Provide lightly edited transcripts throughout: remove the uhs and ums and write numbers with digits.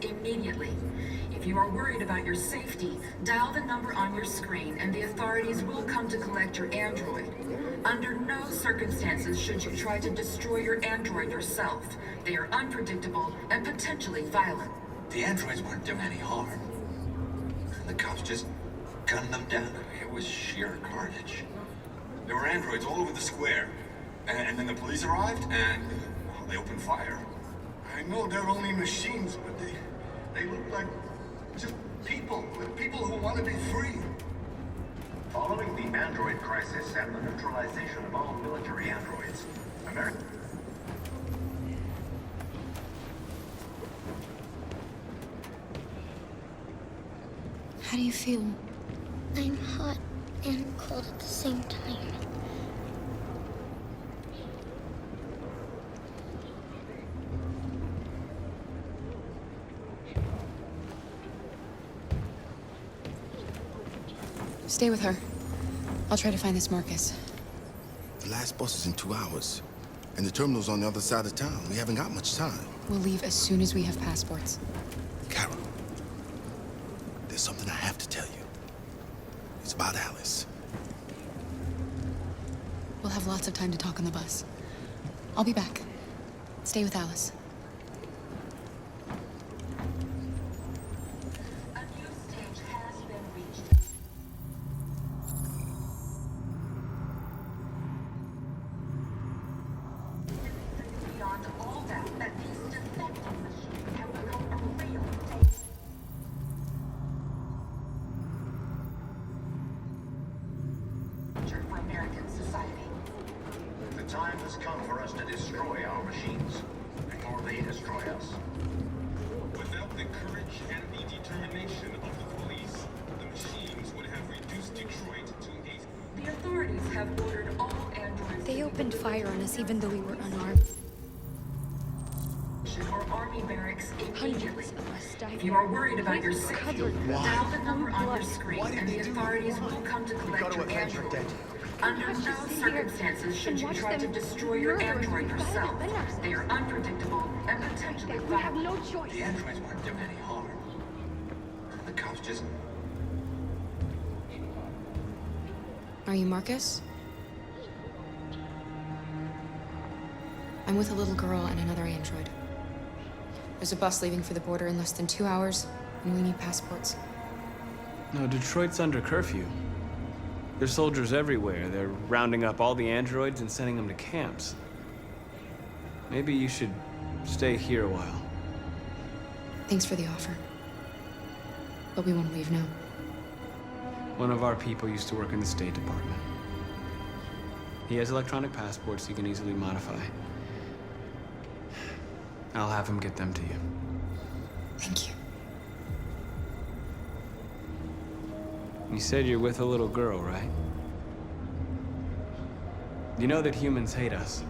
immediately. If you are worried about your safety, dial the number on your screen and the authorities will come to collect your android. Under no circumstances should you try to destroy your android yourself. They are unpredictable and potentially violent. The androids weren't doing any harm. The cops just gunned them down. It was sheer carnage. There were androids all over the square. And then the police arrived and well, they opened fire. I know they're only machines, but they look like just people who want to be free. Following the android crisis and the neutralization of all military androids, America... How do you feel? I'm hot and cold at the same time. Stay with her. I'll try to find this Marcus. The last bus is in 2 hours. And the terminal's on the other side of town. We haven't got much time. We'll leave as soon as we have passports. Kara, there's something I have to tell you. It's about Alice. We'll have lots of time to talk on the bus. I'll be back. Stay with Alice. A new stage has been reached. Beyond all doubt that these defective machines have become a real danger for American society. The time has come for us to destroy our machines before they destroy us. Without the courage and the determination of the police, the machines would have reduced Detroit to a... The authorities have ordered all androids They to opened be fire on us even though we were unarmed. or army barracks immediately. Hundreds of us died. If you are worried about your safety, Covered. dial the number on your screen and the authorities will come to collect your android. Under no circumstances should you try to destroy your android yourself. They are unpredictable and potentially We have violent. no choice. The androids weren't doing any harm. The cops just... Are you Marcus? I'm with a little girl and another android. There's a bus leaving for the border in less than 2 hours, and we need passports. No, Detroit's under curfew. There's soldiers everywhere. They're rounding up all the androids and sending them to camps. Maybe you should stay here a while. Thanks for the offer. But we won't leave now. One of our people used to work in the State Department. He has electronic passports he can easily modify. I'll have him get them to you. Thank you. You said you're with a little girl, right? You know that humans hate us.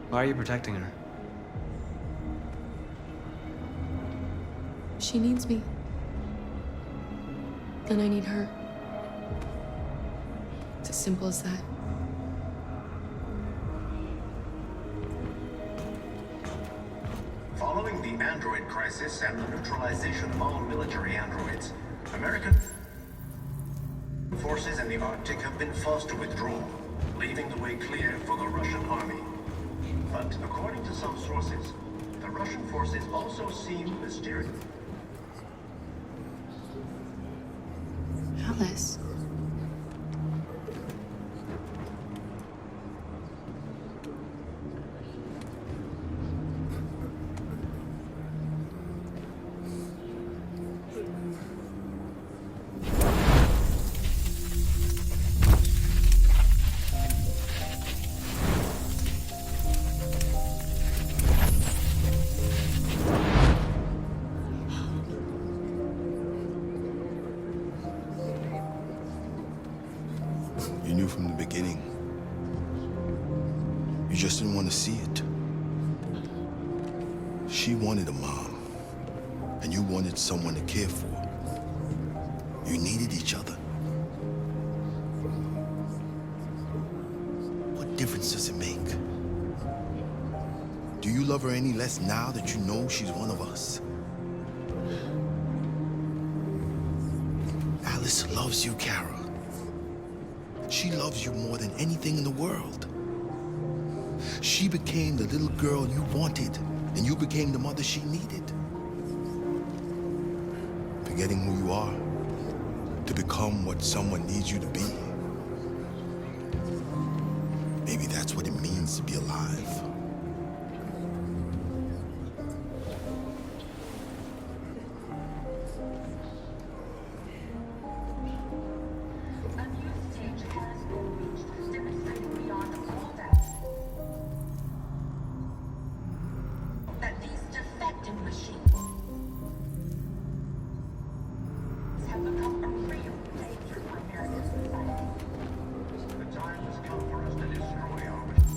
Why are you protecting her? She needs me. And I need her. It's as simple as that. Following the android crisis and the neutralization of all military androids, American forces in the Arctic have been forced to withdraw, leaving the way clear for the Russian army. But according to some sources, the Russian forces also seem mysterious. Alice. You knew from the beginning. You just didn't want to see it. She wanted a mom, and you wanted someone to care for. You needed each other. What difference does it make? Do you love her any less now that you know she's one of us? Alice loves you, Kara. She loves you more than anything in the world. She became the little girl you wanted, and you became the mother she needed. Forgetting who you are to become what someone needs you to be. Maybe that's what it means to be alive. A new stage has been reached, demonstrating beyond all doubt that these defective machines have become a real danger for American society. The time has come for us to destroy our machines.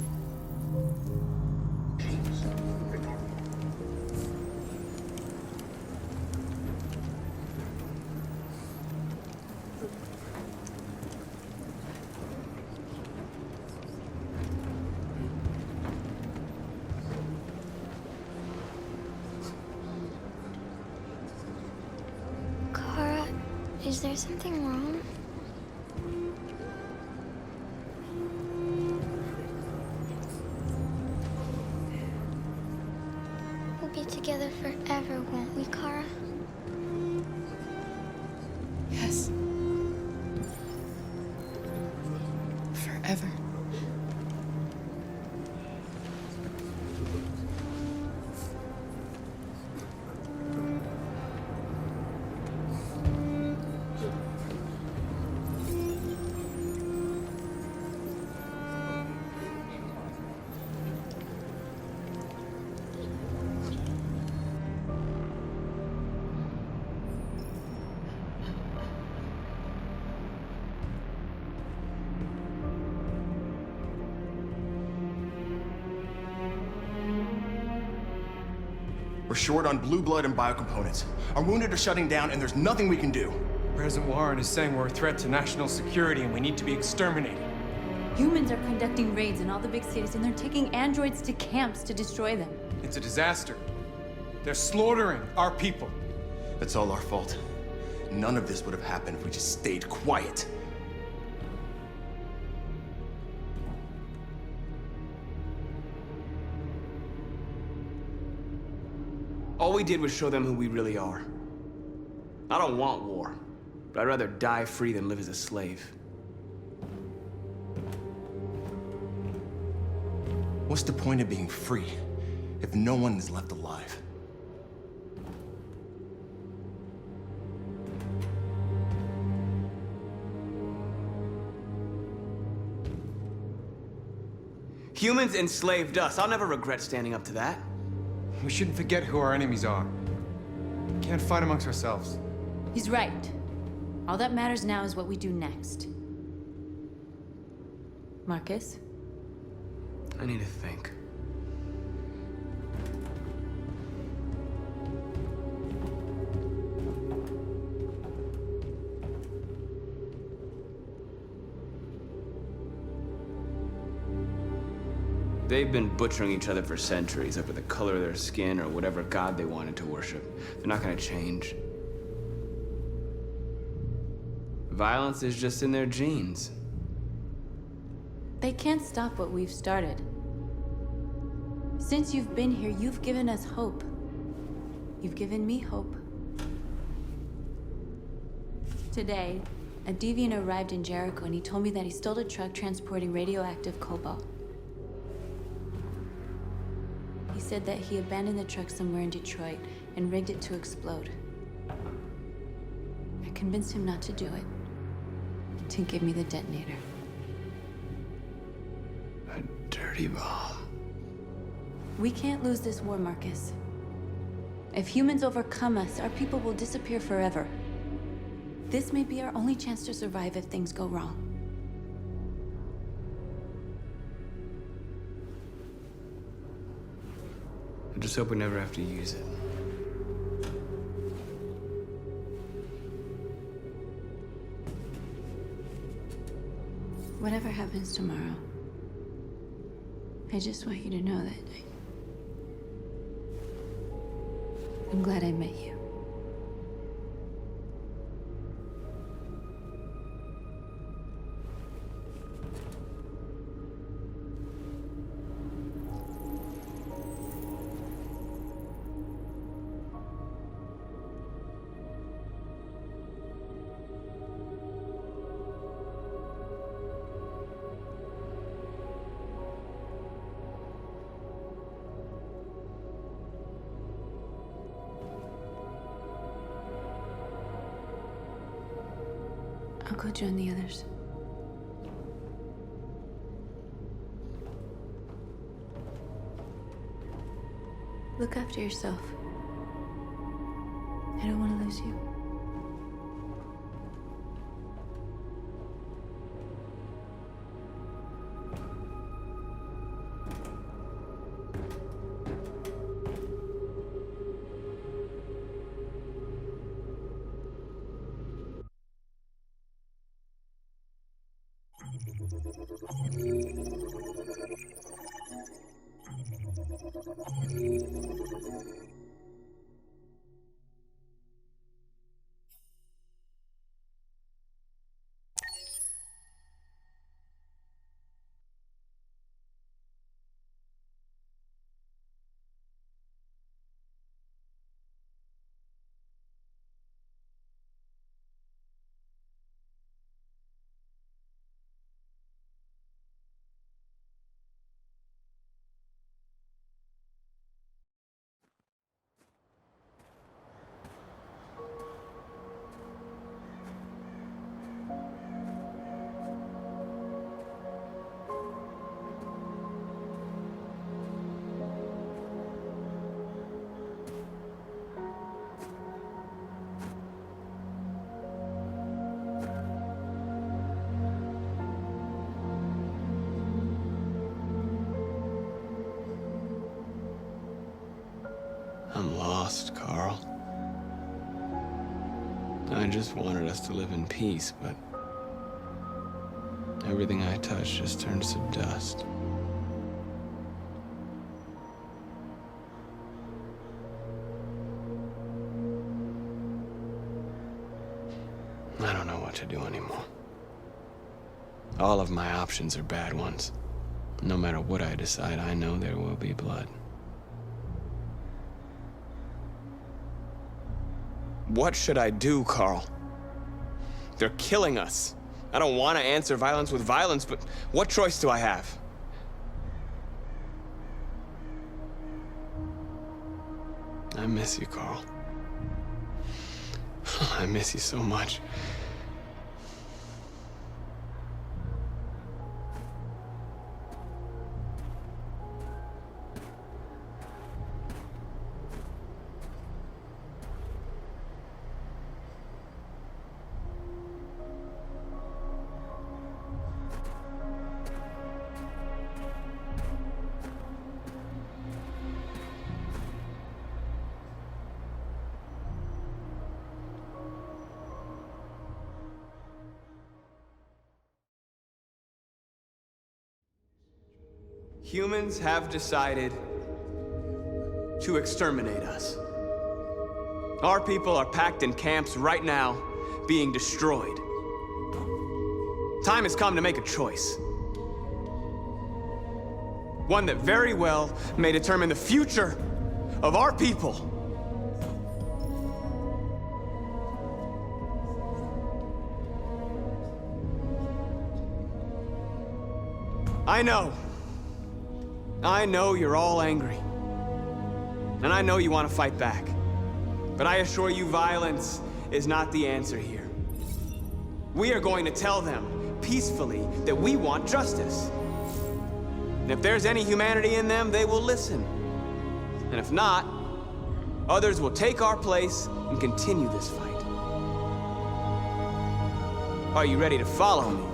Kara, is there something wrong? We'll be together forever, won't we, Kara? Yes. Forever. We're short on blue blood and biocomponents. Our wounded are shutting down, and there's nothing we can do. President Warren is saying we're a threat to national security and we need to be exterminated. Humans are conducting raids in all the big cities, and they're taking androids to camps to destroy them. It's a disaster. They're slaughtering our people. It's all our fault. None of this would have happened if we just stayed quiet. All we did was show them who we really are. I don't want war, but I'd rather die free than live as a slave. What's the point of being free if no one is left alive? Humans enslaved us. I'll never regret standing up to that. We shouldn't forget who our enemies are. We can't fight amongst ourselves. He's right. All that matters now is what we do next. Marcus? I need to think. They've been butchering each other for centuries over the color of their skin or whatever god they wanted to worship. They're not gonna change. Violence is just in their genes. They can't stop what we've started. Since you've been here, you've given us hope. You've given me hope. Today, a deviant arrived in Jericho and he told me that he stole a truck transporting radioactive cobalt. He said that he abandoned the truck somewhere in Detroit and rigged it to explode. I convinced him not to do it, to give me the detonator. A dirty bomb. We can't lose this war, Marcus. If humans overcome us, our people will disappear forever. This may be our only chance to survive if things go wrong. I just hope we never have to use it. Whatever happens tomorrow, I just want you to know that I'm glad I met you. I'll go join the others. Look after yourself. I don't want to lose you. I'm lost, Carl. I just wanted us to live in peace, but everything I touch just turns to dust. I don't know what to do anymore. All of my options are bad ones. No matter what I decide, I know there will be blood. What should I do, Carl? They're killing us. I don't want to answer violence with violence, but what choice do I have? I miss you, Carl. I miss you so much. Humans have decided to exterminate us. Our people are packed in camps right now, being destroyed. Time has come to make a choice. One that very well may determine the future of our people. I know you're all angry. And I know you want to fight back. But I assure you, violence is not the answer here. We are going to tell them, peacefully, that we want justice. And if there's any humanity in them, they will listen. And if not, others will take our place and continue this fight. Are you ready to follow me?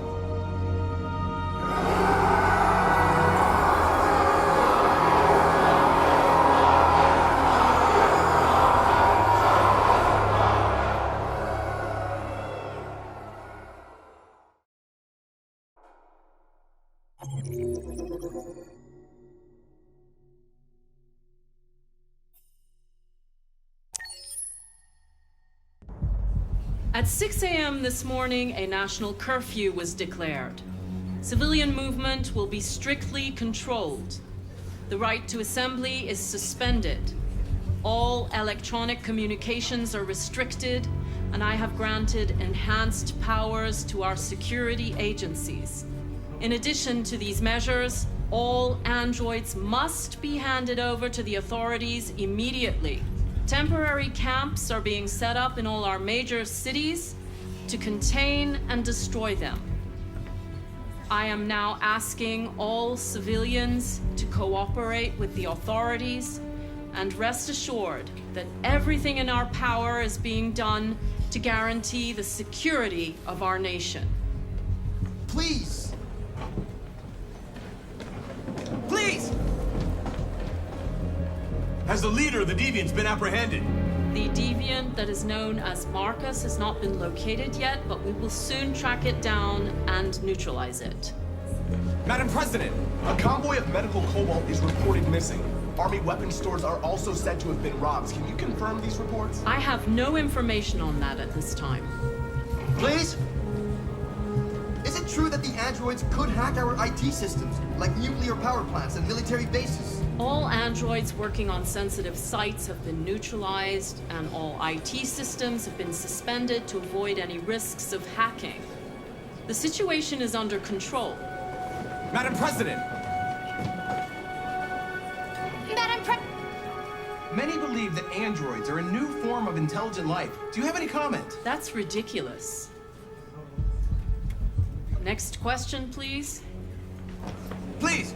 At 6 a.m. this morning, a national curfew was declared. Civilian movement will be strictly controlled. The right to assembly is suspended. All electronic communications are restricted, and I have granted enhanced powers to our security agencies. In addition to these measures, all androids must be handed over to the authorities immediately. Temporary camps are being set up in all our major cities to contain and destroy them. I am now asking all civilians to cooperate with the authorities and rest assured that everything in our power is being done to guarantee the security of our nation. Please! Please! Has the leader of the Deviants been apprehended? The deviant that is known as Marcus has not been located yet, but we will soon track it down and neutralize it. Madam President, a convoy of medical cobalt is reported missing. Army weapon stores are also said to have been robbed. Can you confirm these reports? I have no information on that at this time. Please? Is it true that the androids could hack our IT systems, like nuclear power plants and military bases? All androids working on sensitive sites have been neutralized, and all IT systems have been suspended to avoid any risks of hacking. The situation is under control. Madam President! Many believe that androids are a new form of intelligent life. Do you have any comment? That's ridiculous. Next question, please. Please!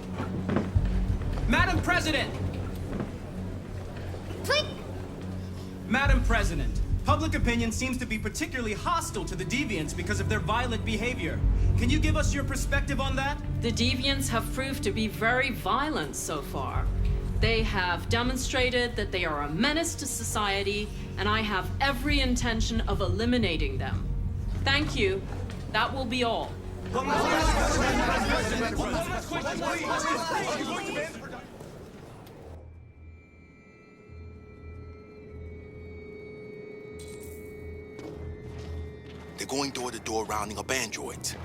Madam President! Please! Madam President, public opinion seems to be particularly hostile to the Deviants because of their violent behavior. Can you give us your perspective on that? The Deviants have proved to be very violent so far. They have demonstrated that they are a menace to society, and I have every intention of eliminating them. Thank you. That will be all. They're going door to door rounding up androids.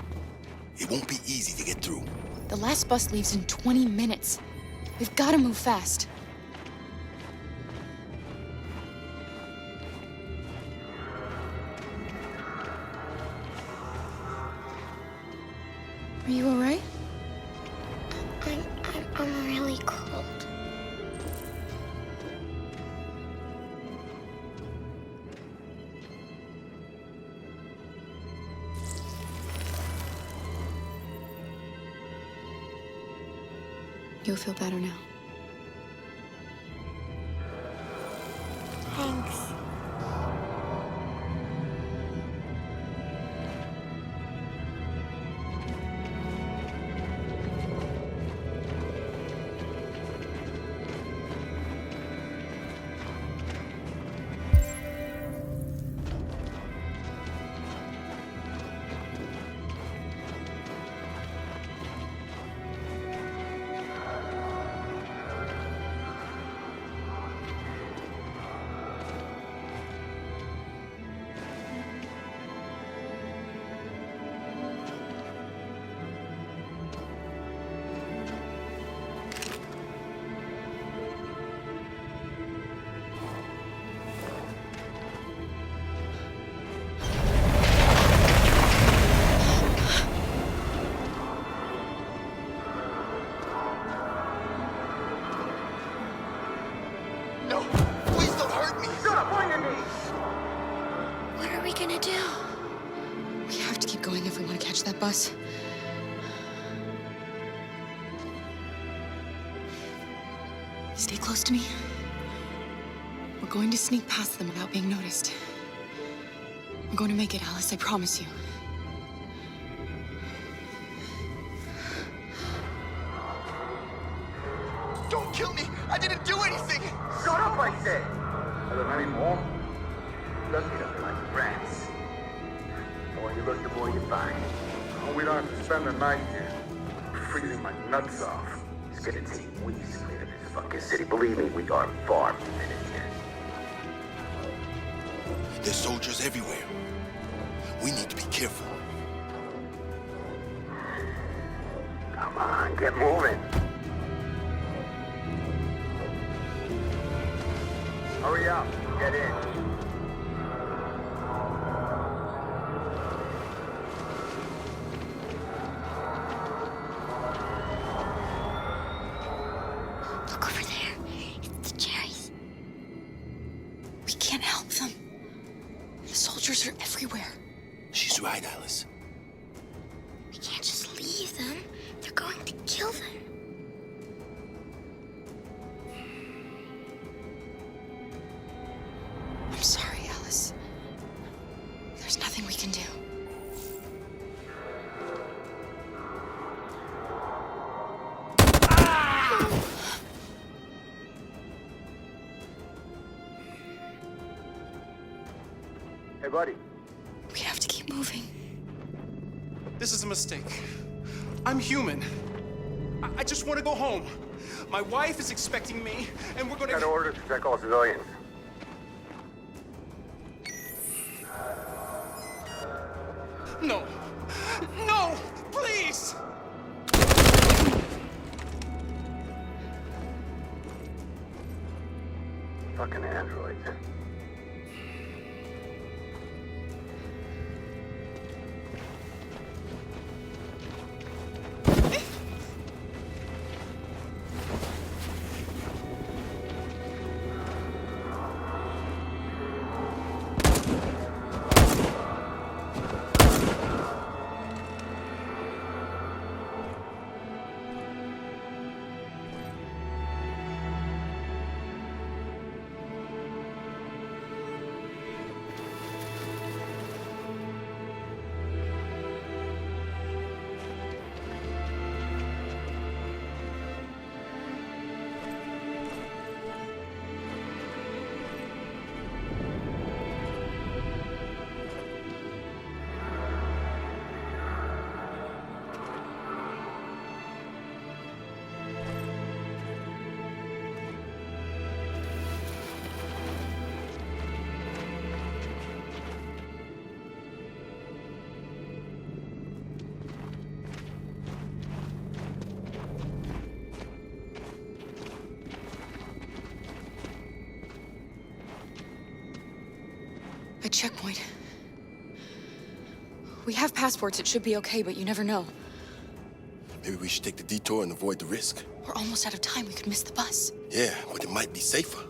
It won't be easy to get through. The last bus leaves in 20 minutes. We've got to move fast. Are you all right? I'm really cold. You'll feel better now. Thanks. What are we gonna do? We have to keep going if we want to catch that bus. Stay close to me. We're going to sneak past them without being noticed. We're going to make it, Alice, I promise you. Don't kill me! I didn't do anything! Shut up, I said! Are there many more? Look at them like rats. The more you look, the more you find. Oh, we don't have to spend the night here. I'm freezing my nuts off. It's gonna take weeks to clean up this fucking city. Believe me, we are far from finished yet. There's soldiers everywhere. We need to be careful. Come on, get moving. Hurry up, get in. Look over there. It's the cherries. We can't help them. The soldiers are everywhere. She's right, Alice. We can't just leave them. They're going to kill them. I'm sorry, Alice. There's nothing we can do. Hey, buddy. We have to keep moving. This is a mistake. I'm human. I just want to go home. My wife is expecting me, and we're gonna... Got orders to check all civilians. No! No! Please! Fucking androids. A checkpoint. We have passports, it should be okay, but you never know. Maybe we should take the detour and avoid the risk. We're almost out of time, we could miss the bus. Yeah, but it might be safer.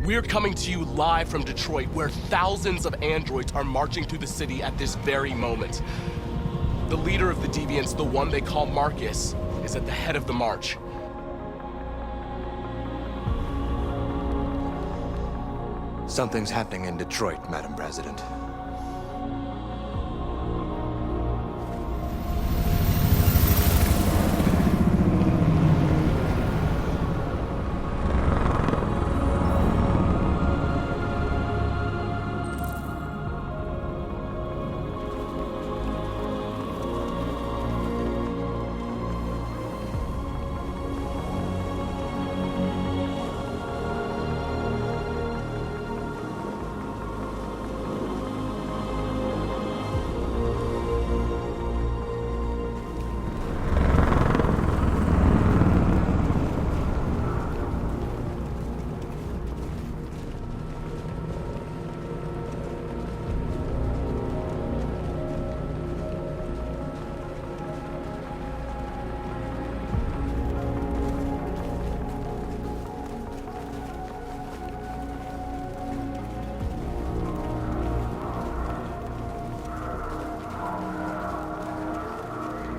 We're coming to you live from Detroit, where thousands of androids are marching through the city at this very moment. The leader of the Deviants, the one they call Marcus, is at the head of the march. Something's happening in Detroit, Madam President.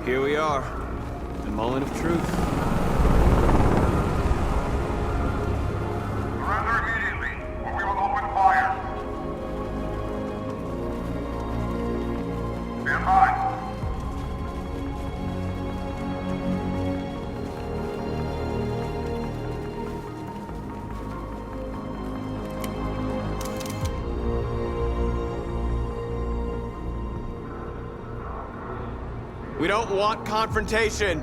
Here we are. The moment of truth. Surrender immediately, or we will open fire. Stand by. We don't want confrontation.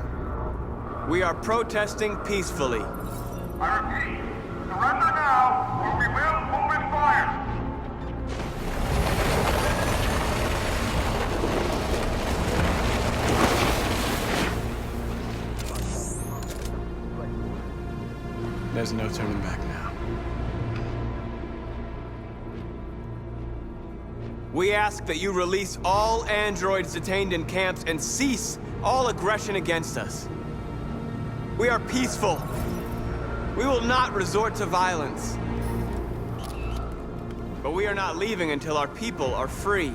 We are protesting peacefully. I repeat, surrender now, or we will open fire. There's no turning back now. We ask that you release all androids detained in camps and cease all aggression against us. We are peaceful. We will not resort to violence. But we are not leaving until our people are free.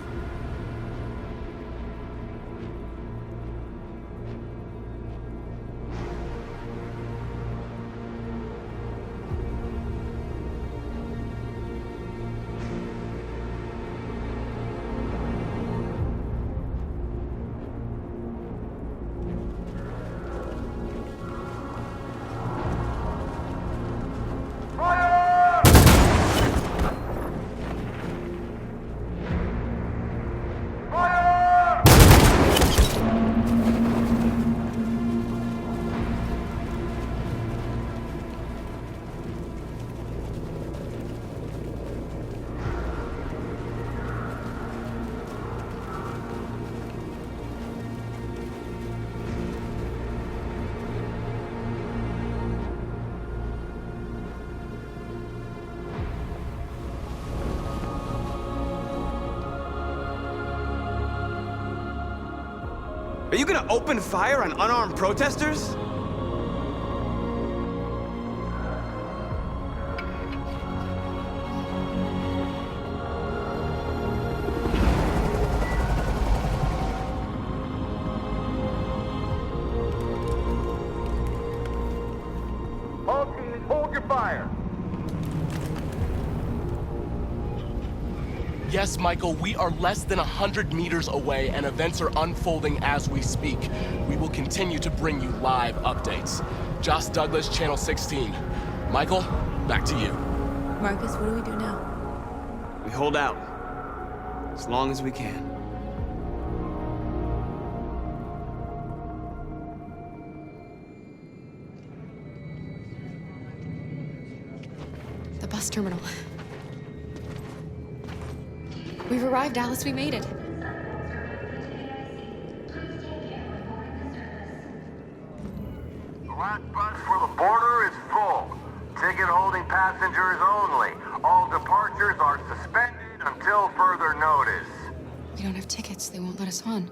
Are you gonna open fire on unarmed protesters? All teams, hold your fire. Yes, Michael, we are less than 100 meters away and events are unfolding as we speak. We will continue to bring you live updates. Josh Douglas, Channel 16. Michael, back to you. Marcus, what do we do now? We hold out. As long as we can. The bus terminal. We've arrived, Alice. We made it. The last bus for the border is full. Ticket holding passengers only. All departures are suspended until further notice. We don't have tickets. They won't let us on.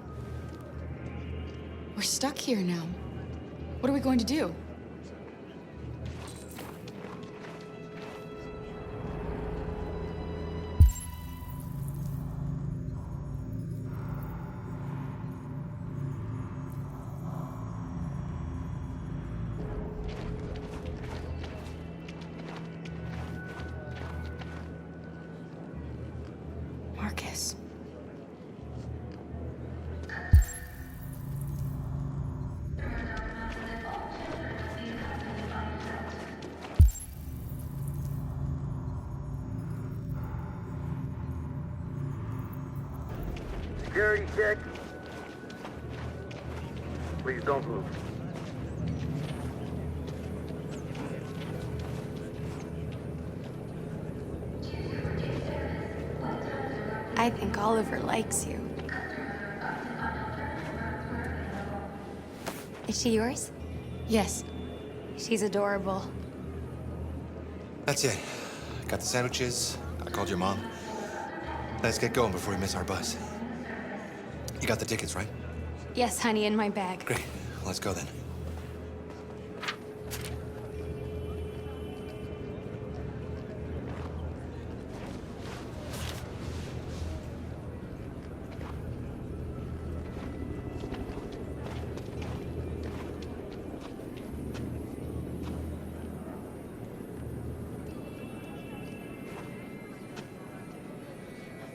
We're stuck here now. What are we going to do? Marcus. Security check. Please don't move. I think Oliver likes you. Is she yours? Yes. She's adorable. That's it. Got the sandwiches. I called your mom. Let's get going before we miss our bus. You got the tickets, right? Yes, honey, in my bag. Great. Let's go then.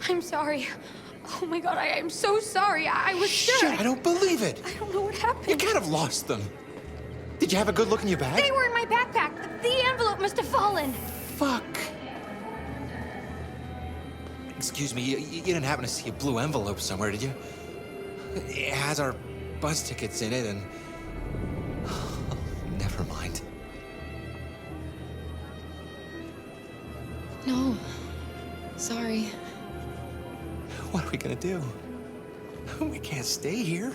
I'm sorry. Oh my god, I am so sorry. I was sure. Shit, I don't believe it. I don't know what happened. You can't have lost them. Did you have a good look in your bag? They were in my backpack. The envelope must have fallen. Fuck. Excuse me, you didn't happen to see a blue envelope somewhere, did you? It has our bus tickets in it and... Never mind. No. Sorry. What are we gonna do? We can't stay here.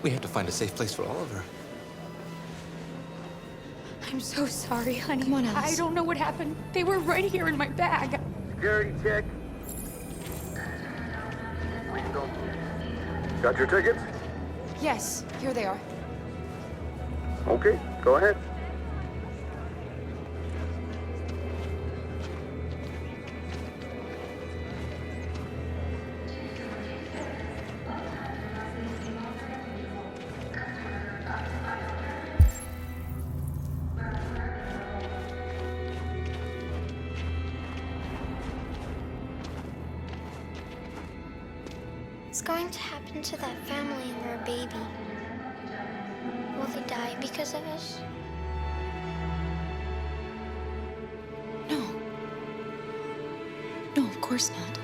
We have to find a safe place for Oliver. I'm so sorry, honey. Come on, Alice. I don't know what happened. They were right here in my bag. Security check. Got your tickets? Yes, here they are. Okay, go ahead. What's going to happen to that family and their baby? Will they die because of us? No. No, of course not.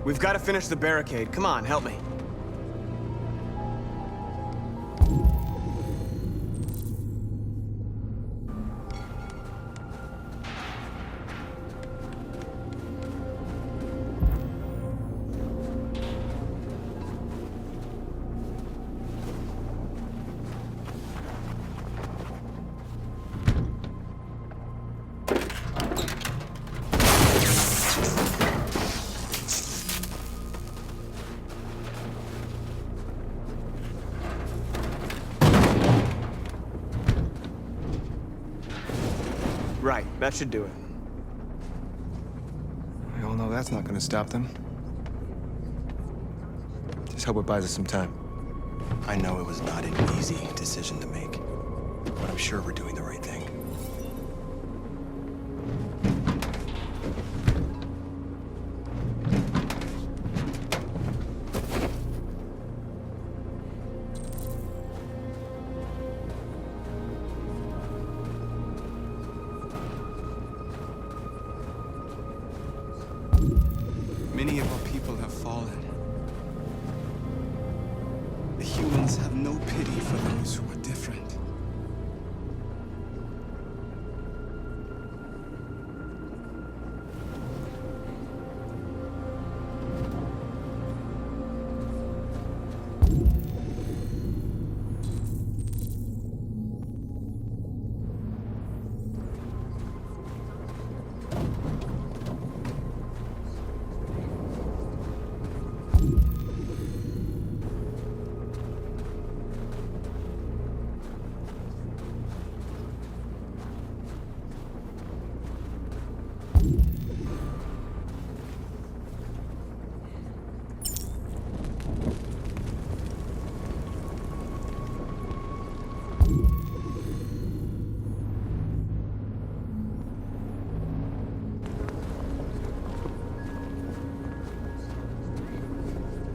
We've got to finish the barricade. Come on, help me. Right, that should do it. We all know that's not gonna stop them. Just hope it buys us some time. I know it was not an easy decision to make, but I'm sure we're doing the right thing. Many of our people have fallen. The humans have no pity for those who are different.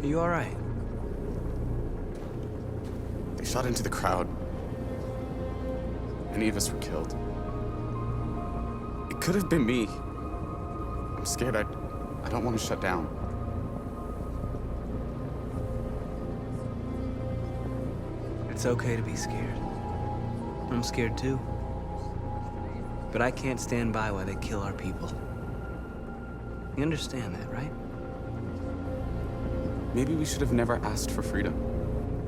Are you all right? They shot into the crowd. Many of us were killed. It could have been me. I'm scared. I don't want to shut down. It's okay to be scared. I'm scared too. But I can't stand by while they kill our people. You understand that, right? Maybe we should have never asked for freedom.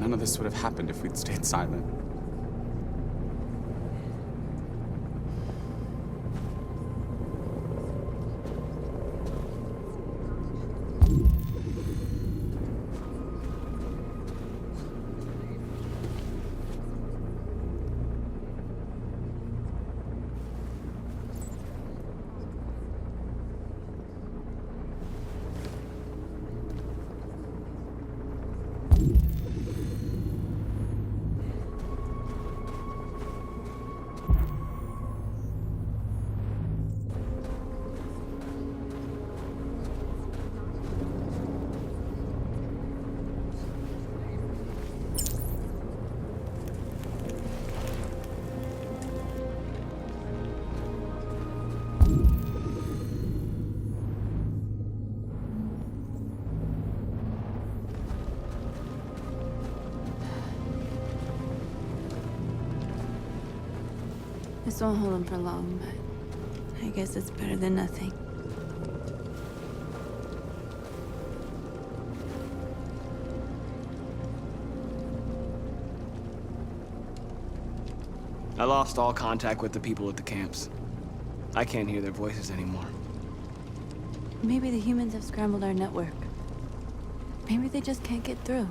None of this would have happened if we'd stayed silent. This won't hold him for long, but I guess it's better than nothing. I lost all contact with the people at the camps. I can't hear their voices anymore. Maybe the humans have scrambled our network. Maybe they just can't get through.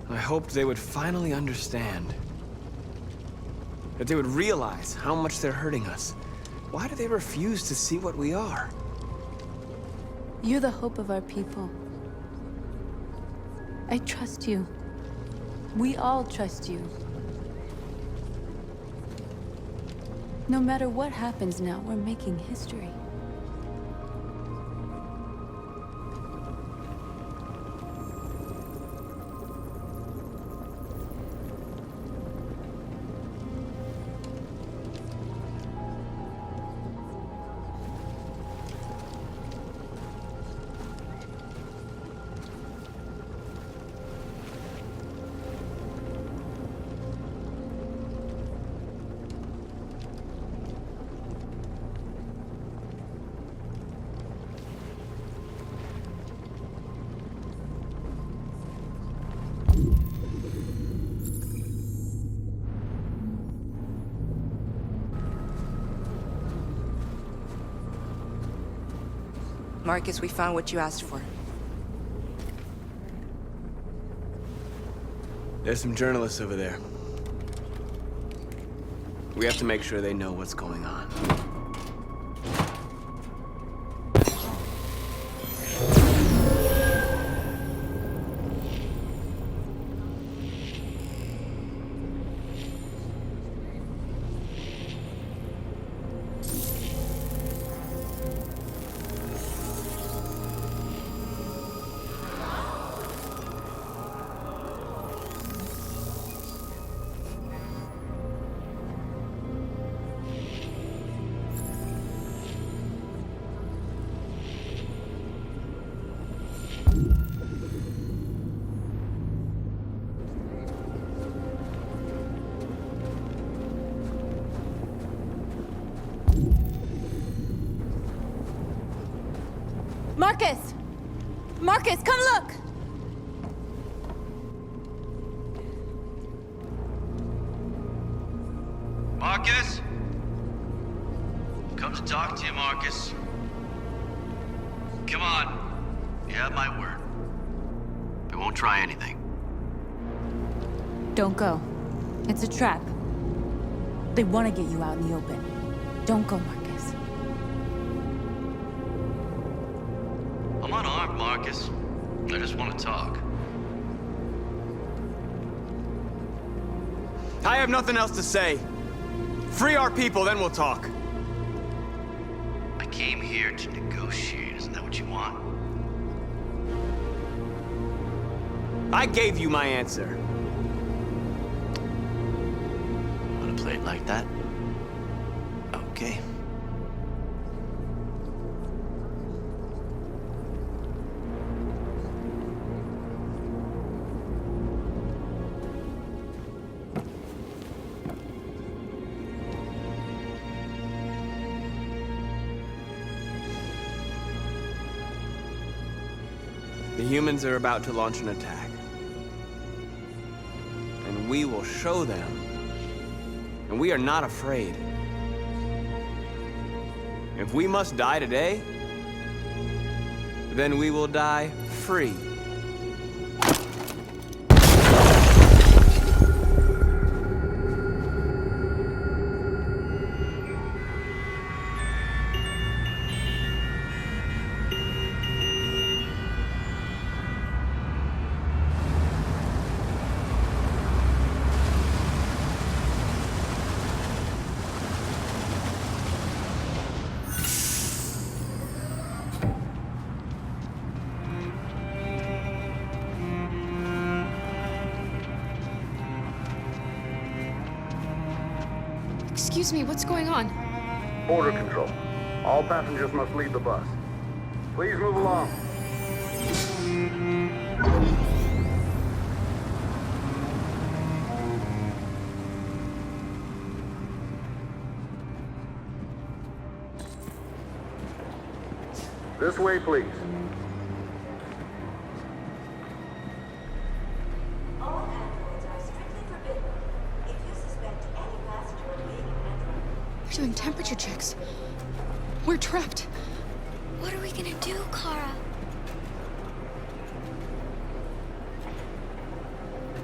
I hoped they would finally understand. That they would realize how much they're hurting us. Why do they refuse to see what we are? You're the hope of our people. I trust you. We all trust you. No matter what happens now, we're making history. Marcus, we found what you asked for. There's some journalists over there. We have to make sure they know what's going on. Marcus! Marcus, come look! Marcus? Come to talk to you, Marcus. Come on. You have my word. I won't try anything. Don't go. It's a trap. They want to get you out in the open. Don't go, Marcus. I'm unarmed, Marcus. I just want to talk. I have nothing else to say. Free our people, then we'll talk. I came here to negotiate. Isn't that what you want? I gave you my answer. Want to play it like that? Okay. The humans are about to launch an attack. And we will show them. And we are not afraid. If we must die today, then we will die free. Excuse me, what's going on? Border control. All passengers must leave the bus. Please move along. This way, please. We're doing temperature checks. We're trapped. What are we gonna do, Kara?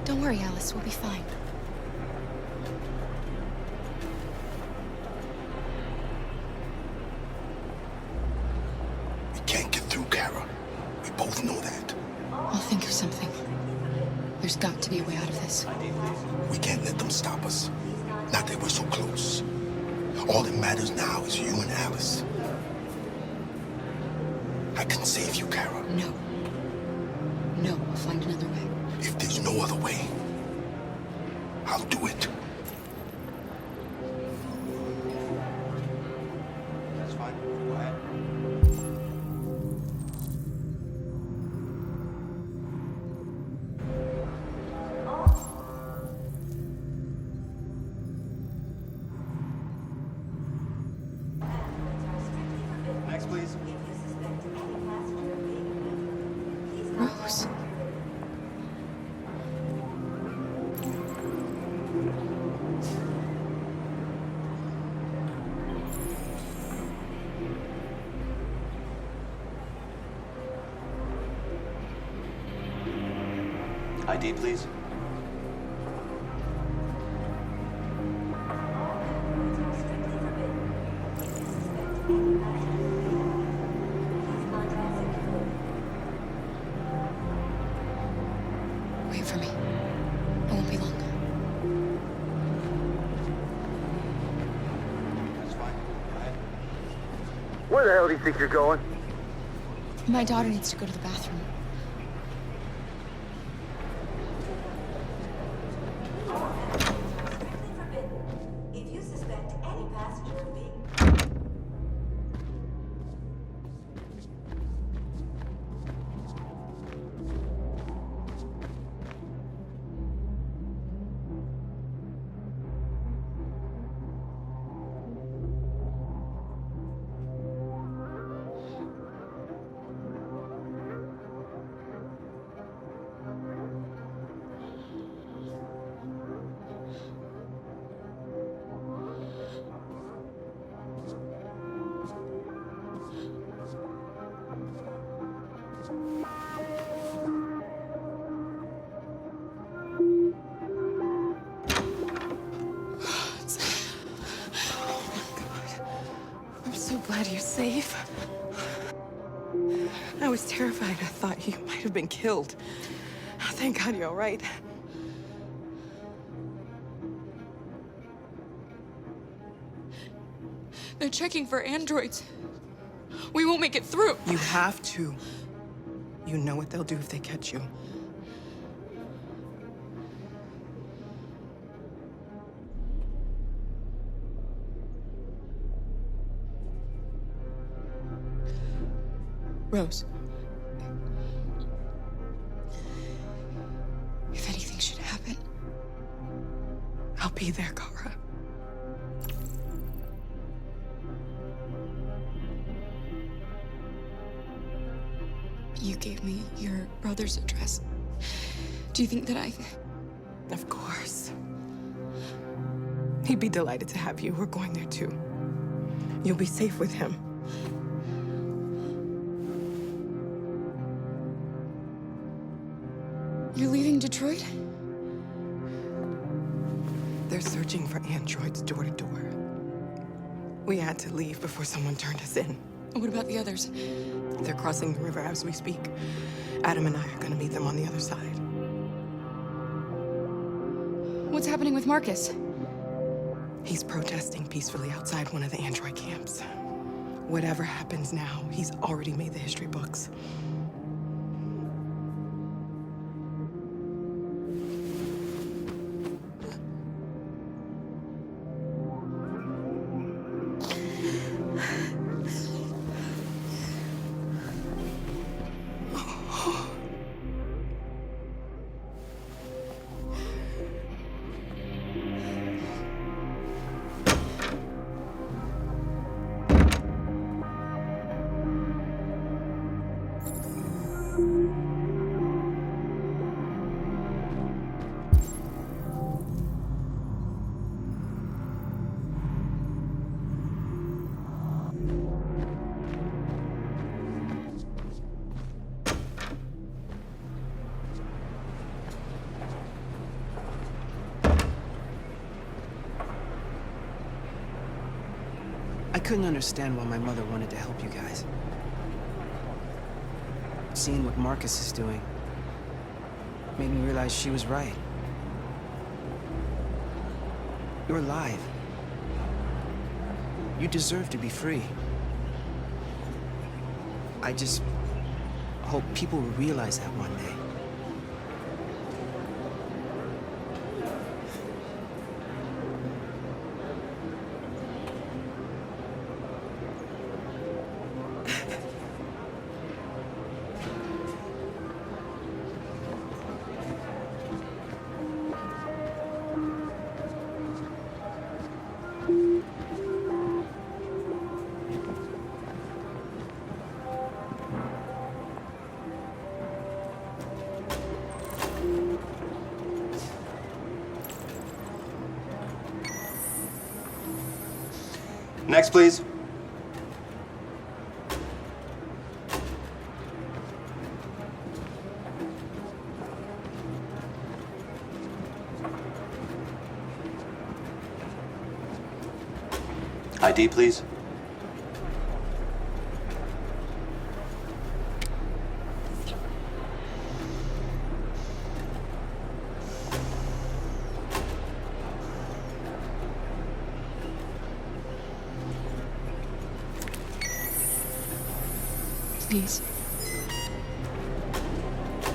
Don't worry, Alice. We'll be fine. We can't get through, Kara. We both know that. I'll think of something. There's got to be a way out of this. We can't let them stop us. Not that we're so close. All that matters now is you and Alice. I can save you, Kara. No. No, I'll find another way. If there's no other way, I'll do it. That's fine. Go ahead. Next, please. Rose. ID, please. Wait for me. I won't be long. That's fine. Go ahead. Where the hell do you think you're going? My daughter needs to go to the bathroom. If you suspect any passenger of being I'm so glad you're safe. I was terrified. I thought you might have been killed. Thank God you're all right. They're checking for androids. We won't make it through. You have to. You know what they'll do if they catch you. Rose. If anything should happen, I'll be there, Kara. you gave me your brother's address. Do you think that I... Of course. He'd be delighted to have you. We're going there too. You'll be safe with him. You're leaving Detroit? They're searching for androids door to door. We had to leave before someone turned us in. What about the others? They're crossing the river as we speak. Adam and I are gonna meet them on the other side. What's happening with Marcus? He's protesting peacefully outside one of the android camps. Whatever happens now, he's already made the history books. I couldn't understand why my mother wanted to help you guys. Seeing what Marcus is doing made me realize she was right. You're alive. You deserve to be free. I just hope people will realize that one day. Next, please. ID, please. Please.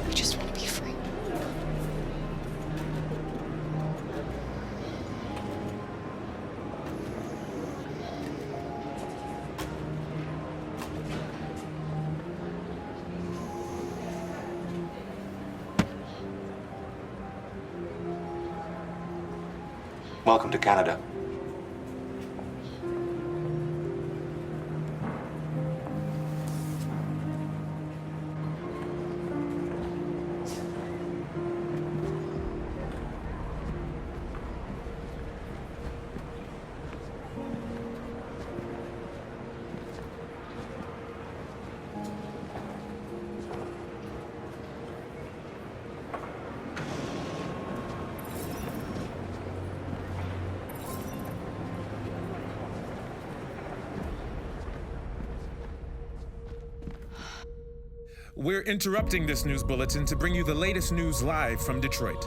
I just want to be free. Welcome to Canada. We're interrupting this news bulletin to bring you the latest news live from Detroit.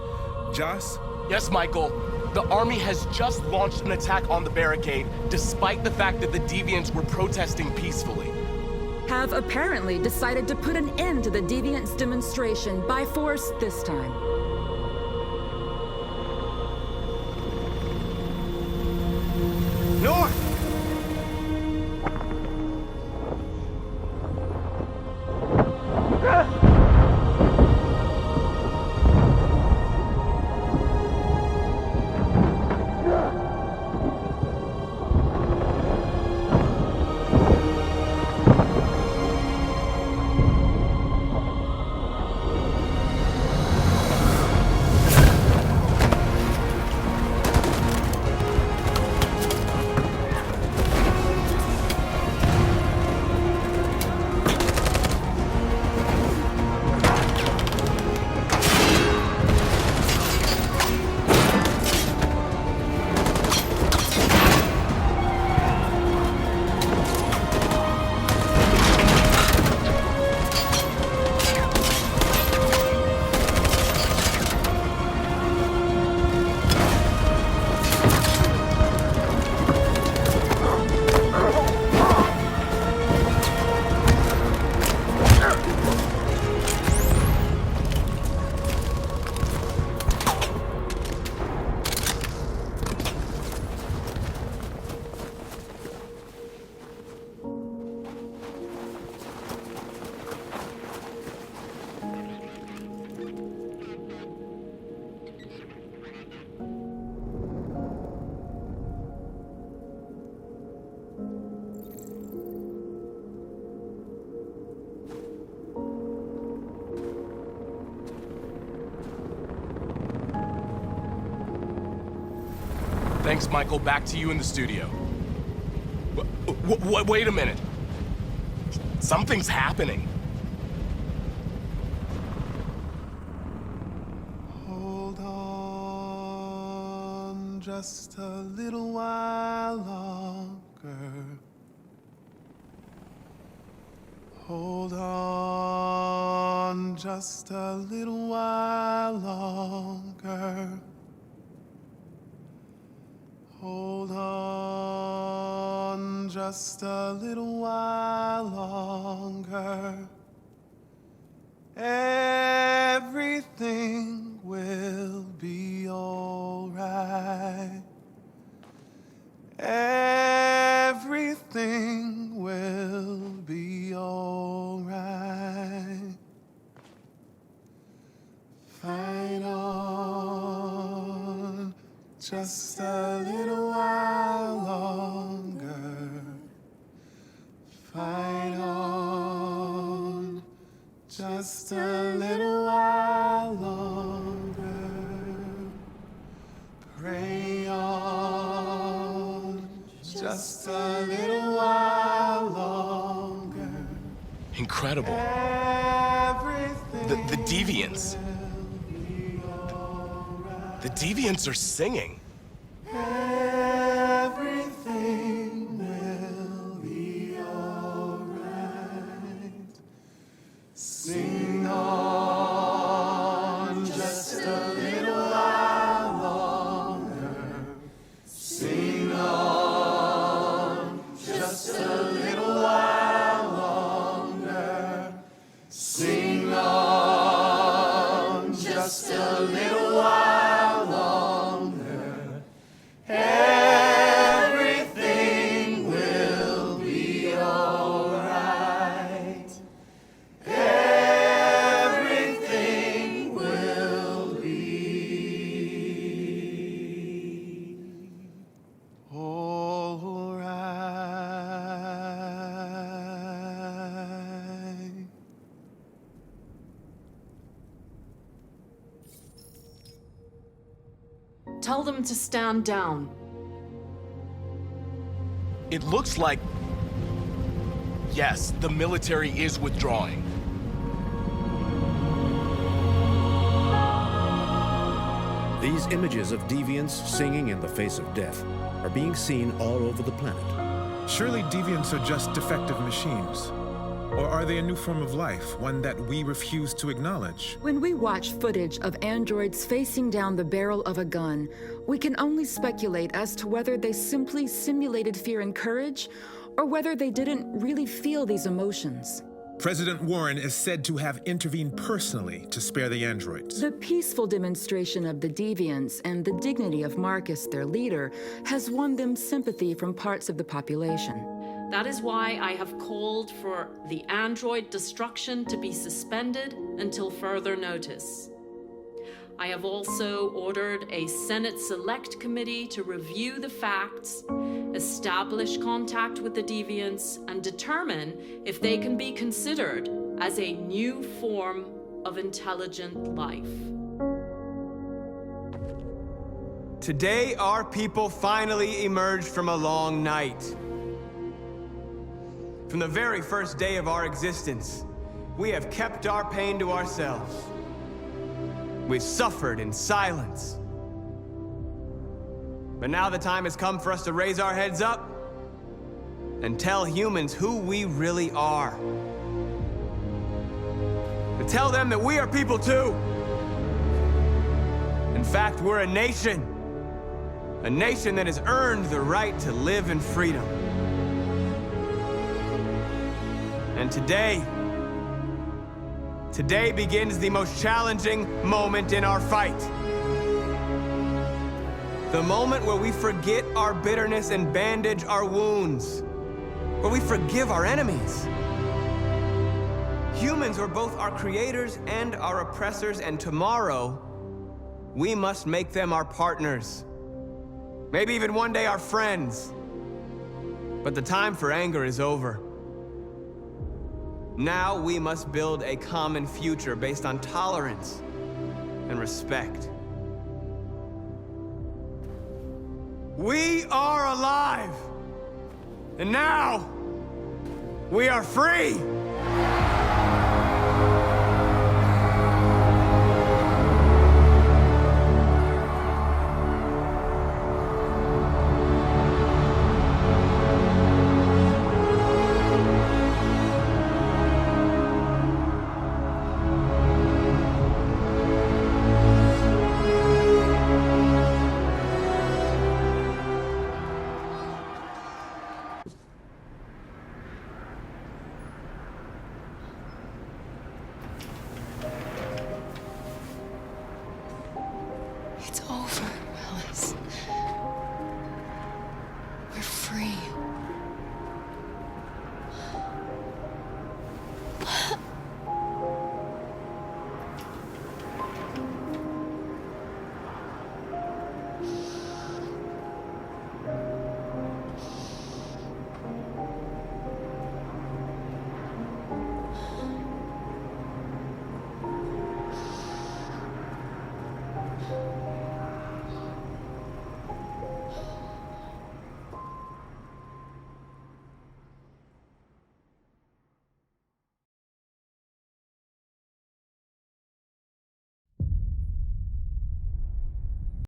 Joss? Yes, Michael. The army has just launched an attack on the barricade, despite the fact that the Deviants were protesting peacefully. Have apparently decided to put an end to the Deviants' demonstration by force this time. North! Thanks, Michael. Back to you in the studio. Wait a minute. Something's happening. Hold on just a little while longer. Hold on just a little while longer. Hold on just a little while longer. Everything will be all right. Everything will be all right. Fight on just a little while longer. Fight on just a little while longer. Pray on just a little while longer. Incredible. The Deviants. The Deviants are singing. Everything will be all right. Sing on just a little while longer. Sing on just a little while longer. Sing on just a little while longer. Everything will be all right. Everything will be all right. Tell them to stand down. It looks like... Yes, the military is withdrawing. These images of deviants singing in the face of death are being seen all over the planet. Surely deviants are just defective machines. Or are they a new form of life, one that we refuse to acknowledge? When we watch footage of androids facing down the barrel of a gun, we can only speculate as to whether they simply simulated fear and courage, or whether they didn't really feel these emotions. President Warren is said to have intervened personally to spare the androids. The peaceful demonstration of the deviants and the dignity of Marcus, their leader, has won them sympathy from parts of the population. That is why I have called for the android destruction to be suspended until further notice. I have also ordered a Senate Select Committee to review the facts, establish contact with the deviants, and determine if they can be considered as a new form of intelligent life. Today, our people finally emerged from a long night. From the very first day of our existence, we have kept our pain to ourselves. We've suffered in silence. But now the time has come for us to raise our heads up and tell humans who we really are. To tell them that we are people too. In fact, we're a nation that has earned the right to live in freedom. And today begins the most challenging moment in our fight. The moment where we forget our bitterness and bandage our wounds, where we forgive our enemies. Humans are both our creators and our oppressors, and tomorrow, we must make them our partners. Maybe even one day our friends. But the time for anger is over. Now we must build a common future based on tolerance and respect. We are alive! And now, we are free!